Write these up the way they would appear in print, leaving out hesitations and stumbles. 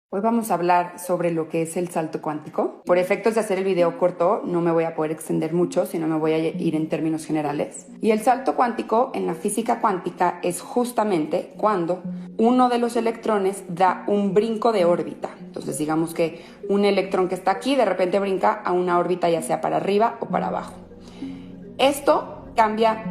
Hoy vamos a hablar sobre lo que es el salto cuántico. Por efectos de hacer el video corto, no me voy a poder extender mucho, sino me voy a ir en términos generales. Y el salto cuántico en la física cuántica es justamente cuando uno de los electrones da un brinco de órbita. Entonces digamos que un electrón que está aquí de repente brinca a una órbita ya sea para arriba o para abajo. Esto cambia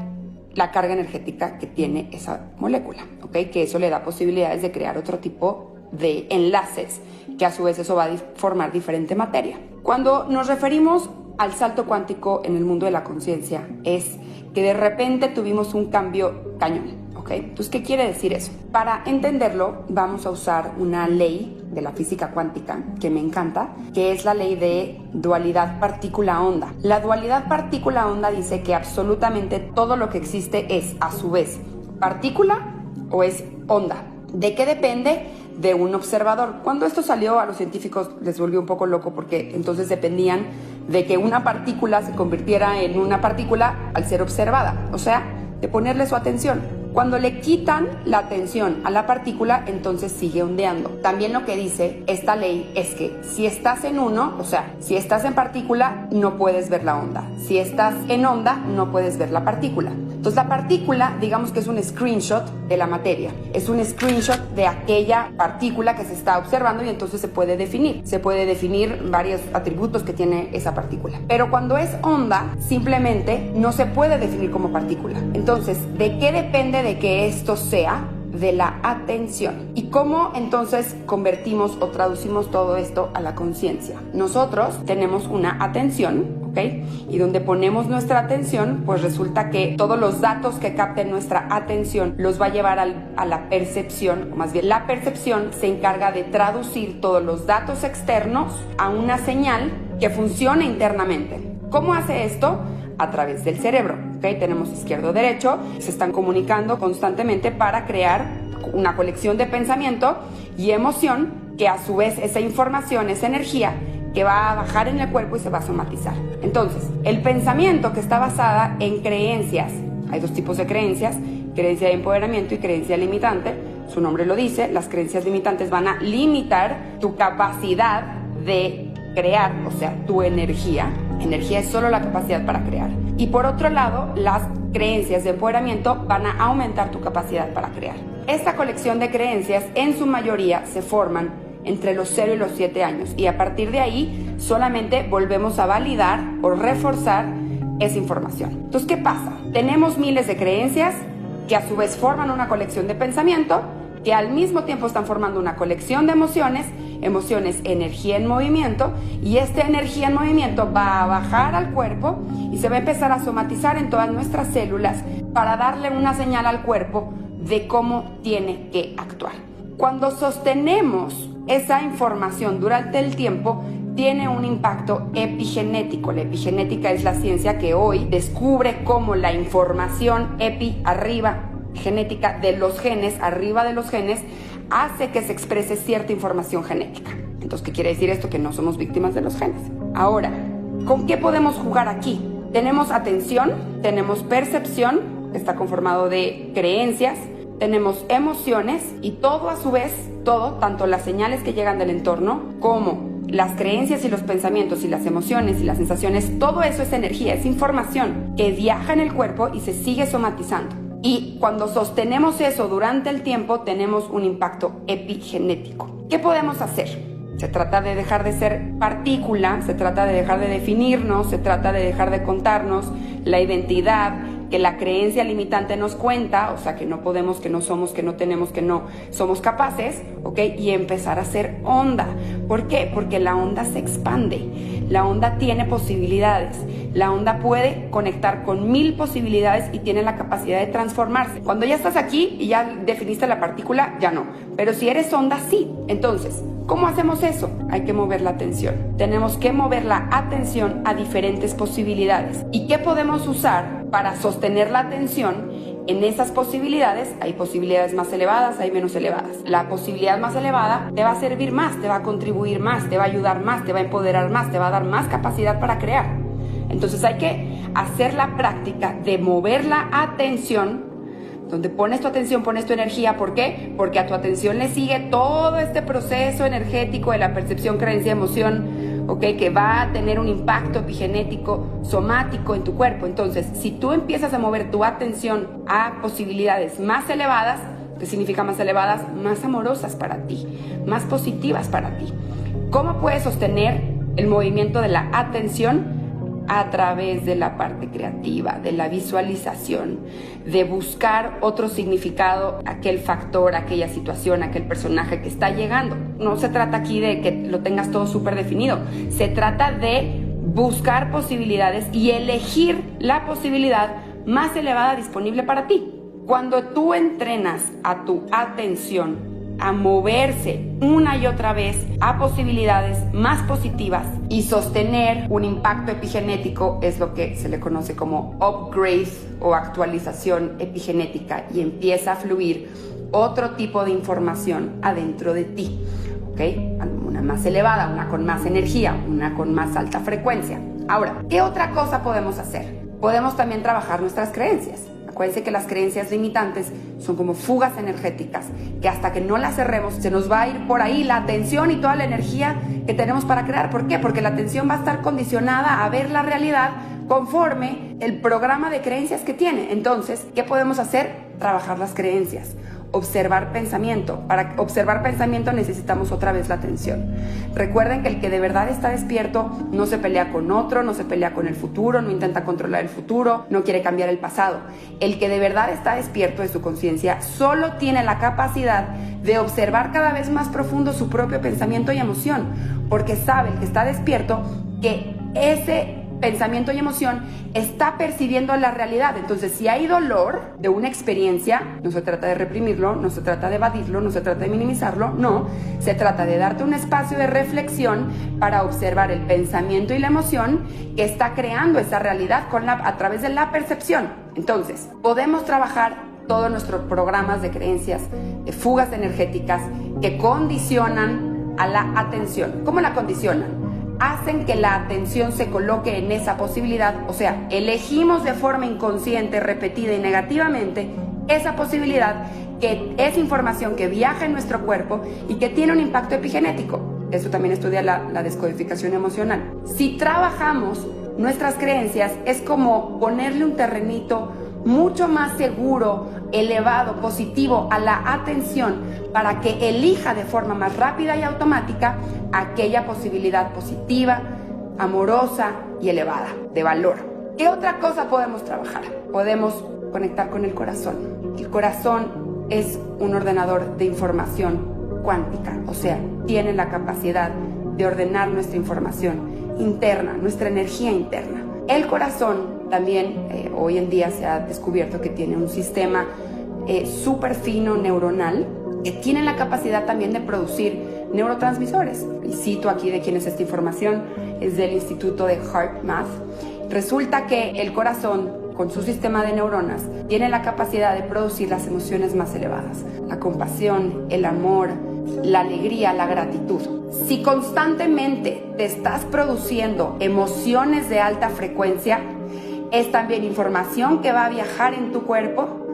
la carga energética que tiene esa molécula, ¿ok? Que eso le da posibilidades de crear otro tipo de enlaces, que a su vez eso va a formar diferente materia. Cuando nos referimos al salto cuántico en el mundo de la conciencia, es que de repente tuvimos un cambio cañón, ¿ok? Entonces, ¿qué quiere decir eso? Para entenderlo, vamos a usar una ley de la física cuántica que me encanta, que es la ley de dualidad partícula-onda. La dualidad partícula-onda dice que absolutamente todo lo que existe es, a su vez, partícula o es onda. ¿De qué depende? De un observador. Cuando esto salió, a los científicos les volvió un poco loco porque entonces dependían de que una partícula se convirtiera en una partícula al ser observada, o sea, de ponerle su atención. Cuando le quitan la atención a la partícula, entonces sigue ondeando. También lo que dice esta ley es que si estás en uno, o sea, si estás en partícula, no puedes ver la onda. Si estás en onda, no puedes ver la partícula. Entonces la partícula, digamos que es un screenshot de la materia. Es un screenshot de aquella partícula que se está observando y entonces se puede definir. Se puede definir varios atributos que tiene esa partícula. Pero cuando es onda, simplemente no se puede definir como partícula. Entonces, ¿de qué depende de que esto sea? De la atención. ¿Y cómo entonces convertimos o traducimos todo esto a la conciencia? Nosotros tenemos una atención, ¿ok? Y donde ponemos nuestra atención, pues resulta que todos los datos que capten nuestra atención los va a llevar a la percepción, o más bien la percepción se encarga de traducir todos los datos externos a una señal que funcione internamente. ¿Cómo hace esto? A través del cerebro, ¿ok? Tenemos izquierdo-derecho, se están comunicando constantemente para crear una colección de pensamiento y emoción que a su vez esa información, esa energía que va a bajar en el cuerpo y se va a somatizar. Entonces, el pensamiento que está basada en creencias, hay dos tipos de creencias, creencia de empoderamiento y creencia limitante, su nombre lo dice, las creencias limitantes van a limitar tu capacidad de crear, o sea, tu energía. Energía es solo la capacidad para crear. Y por otro lado, las creencias de empoderamiento van a aumentar tu capacidad para crear. Esta colección de creencias, en su mayoría, se forman entre los 0 y los 7 años. Y a partir de ahí, solamente volvemos a validar o reforzar esa información. Entonces, ¿qué pasa? Tenemos miles de creencias que a su vez forman una colección de pensamiento, que al mismo tiempo están formando una colección de emociones, energía en movimiento, y esta energía en movimiento va a bajar al cuerpo y se va a empezar a somatizar en todas nuestras células para darle una señal al cuerpo de cómo tiene que actuar. Cuando sostenemos esa información durante el tiempo, tiene un impacto epigenético. La epigenética es la ciencia que hoy descubre cómo la información arriba, genética de los genes, arriba de los genes, hace que se exprese cierta información genética. Entonces, ¿qué quiere decir esto? Que no somos víctimas de los genes. Ahora, ¿con qué podemos jugar aquí? Tenemos atención, tenemos percepción, que está conformado de creencias, tenemos emociones y todo a su vez, tanto las señales que llegan del entorno como las creencias y los pensamientos y las emociones y las sensaciones, todo eso es energía, es información que viaja en el cuerpo y se sigue somatizando. Y cuando sostenemos eso durante el tiempo, tenemos un impacto epigenético. ¿Qué podemos hacer? Se trata de dejar de ser partícula, se trata de dejar de definirnos, se trata de dejar de contarnos la identidad que la creencia limitante nos cuenta, o sea, que no podemos, que no somos, que no tenemos, que no somos capaces, ¿ok? Y empezar a ser onda. ¿Por qué? Porque la onda se expande, la onda tiene posibilidades, la onda puede conectar con 1000 posibilidades y tiene la capacidad de transformarse. Cuando ya estás aquí y ya definiste la partícula, ya no. Pero si eres onda, sí. Entonces, ¿cómo hacemos eso? Hay que mover la atención. Tenemos que mover la atención a diferentes posibilidades. ¿Y qué podemos usar para sostener la atención en esas posibilidades? Hay posibilidades más elevadas, hay menos elevadas. La posibilidad más elevada te va a servir más, te va a contribuir más, te va a ayudar más, te va a empoderar más, te va a dar más capacidad para crear. Entonces hay que hacer la práctica de mover la atención donde pones tu atención, pones tu energía. ¿Por qué? Porque a tu atención le sigue todo este proceso energético de la percepción, creencia, emoción, ¿okay? Que va a tener un impacto epigenético, somático en tu cuerpo. Entonces, si tú empiezas a mover tu atención a posibilidades más elevadas, ¿qué significa más elevadas? Más amorosas para ti, más positivas para ti. ¿Cómo puedes sostener el movimiento de la atención? A través de la parte creativa, de la visualización, de buscar otro significado, aquel factor, aquella situación, aquel personaje que está llegando. No se trata aquí de que lo tengas todo súper definido, se trata de buscar posibilidades y elegir la posibilidad más elevada disponible para ti. Cuando tú entrenas a tu atención a moverse una y otra vez a posibilidades más positivas y sostener un impacto epigenético, es lo que se le conoce como upgrade o actualización epigenética, y empieza a fluir otro tipo de información adentro de ti, ¿ok? Una más elevada, una con más energía, una con más alta frecuencia. Ahora, ¿qué otra cosa podemos hacer? Podemos también trabajar nuestras creencias. Acuérdense que las creencias limitantes son como fugas energéticas, que hasta que no las cerremos se nos va a ir por ahí la atención y toda la energía que tenemos para crear. ¿Por qué? Porque la atención va a estar condicionada a ver la realidad conforme el programa de creencias que tiene. Entonces, ¿qué podemos hacer? Trabajar las creencias. Observar pensamiento. Para observar pensamiento necesitamos otra vez la atención. Recuerden que el que de verdad está despierto no se pelea con otro, no se pelea con el futuro, no intenta controlar el futuro, no quiere cambiar el pasado. El que de verdad está despierto de su conciencia solo tiene la capacidad de observar cada vez más profundo su propio pensamiento y emoción, porque sabe el que está despierto que ese pensamiento y emoción está percibiendo la realidad. Entonces, si hay dolor de una experiencia, no se trata de reprimirlo, no se trata de evadirlo, no se trata de minimizarlo, no, se trata de darte un espacio de reflexión para observar el pensamiento y la emoción que está creando esa realidad a través de la percepción. Entonces, podemos trabajar todos nuestros programas de creencias, de fugas energéticas que condicionan a la atención. ¿Cómo la condicionan? Hacen que la atención se coloque en esa posibilidad, o sea, elegimos de forma inconsciente, repetida y negativamente esa posibilidad, que es información que viaja en nuestro cuerpo y que tiene un impacto epigenético. Eso también estudia la descodificación emocional. Si trabajamos nuestras creencias, es como ponerle un terrenito mucho más seguro, elevado, positivo a la atención para que elija de forma más rápida y automática aquella posibilidad positiva, amorosa y elevada, de valor. ¿Qué otra cosa podemos trabajar? Podemos conectar con el corazón. El corazón es un ordenador de información cuántica, o sea, tiene la capacidad de ordenar nuestra información interna, nuestra energía interna. El corazón también hoy en día se ha descubierto que tiene un sistema súper fino neuronal que tiene la capacidad también de producir neurotransmisores. Y cito aquí de quién es esta información, es del Instituto de HeartMath. Resulta que el corazón, con su sistema de neuronas, tiene la capacidad de producir las emociones más elevadas: la compasión, el amor, la alegría, la gratitud. Si constantemente te estás produciendo emociones de alta frecuencia, es también información que va a viajar en tu cuerpo,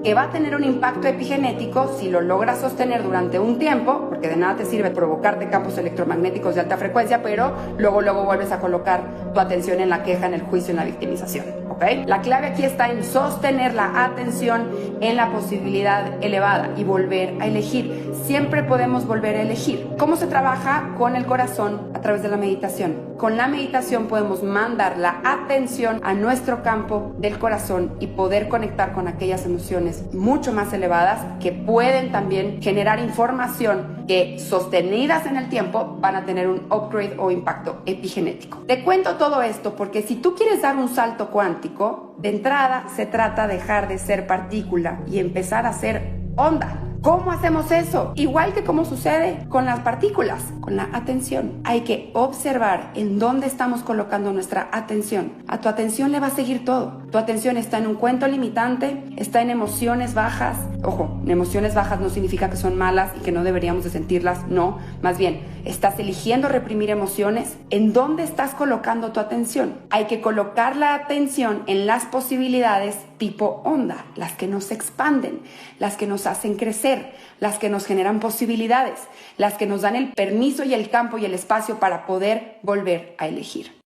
que va a tener un impacto epigenético si lo logras sostener durante un tiempo, porque de nada te sirve provocarte campos electromagnéticos de alta frecuencia, pero luego vuelves a colocar tu atención en la queja, en el juicio, en la victimización, ¿ok? La clave aquí está en sostener la atención en la posibilidad elevada y volver a elegir. Siempre podemos volver a elegir. ¿Cómo se trabaja con el corazón? A través de la meditación. Con la meditación podemos mandar la atención a nuestro campo del corazón y poder conectar con aquellas emociones mucho más elevadas que pueden también generar información que, sostenidas en el tiempo, van a tener un upgrade o impacto epigenético. Te cuento todo esto porque si tú quieres dar un salto cuántico, de entrada se trata de dejar de ser partícula y empezar a ser onda. ¿Cómo hacemos eso? Igual que como sucede con las partículas, con la atención. Hay que observar en dónde estamos colocando nuestra atención. A tu atención le va a seguir todo. Tu atención está en un cuento limitante, está en emociones bajas. Ojo, emociones bajas no significa que son malas y que no deberíamos de sentirlas, no. Más bien, estás eligiendo reprimir emociones. ¿En dónde estás colocando tu atención? Hay que colocar la atención en las posibilidades tipo onda, las que nos expanden, las que nos hacen crecer, las que nos generan posibilidades, las que nos dan el permiso y el campo y el espacio para poder volver a elegir.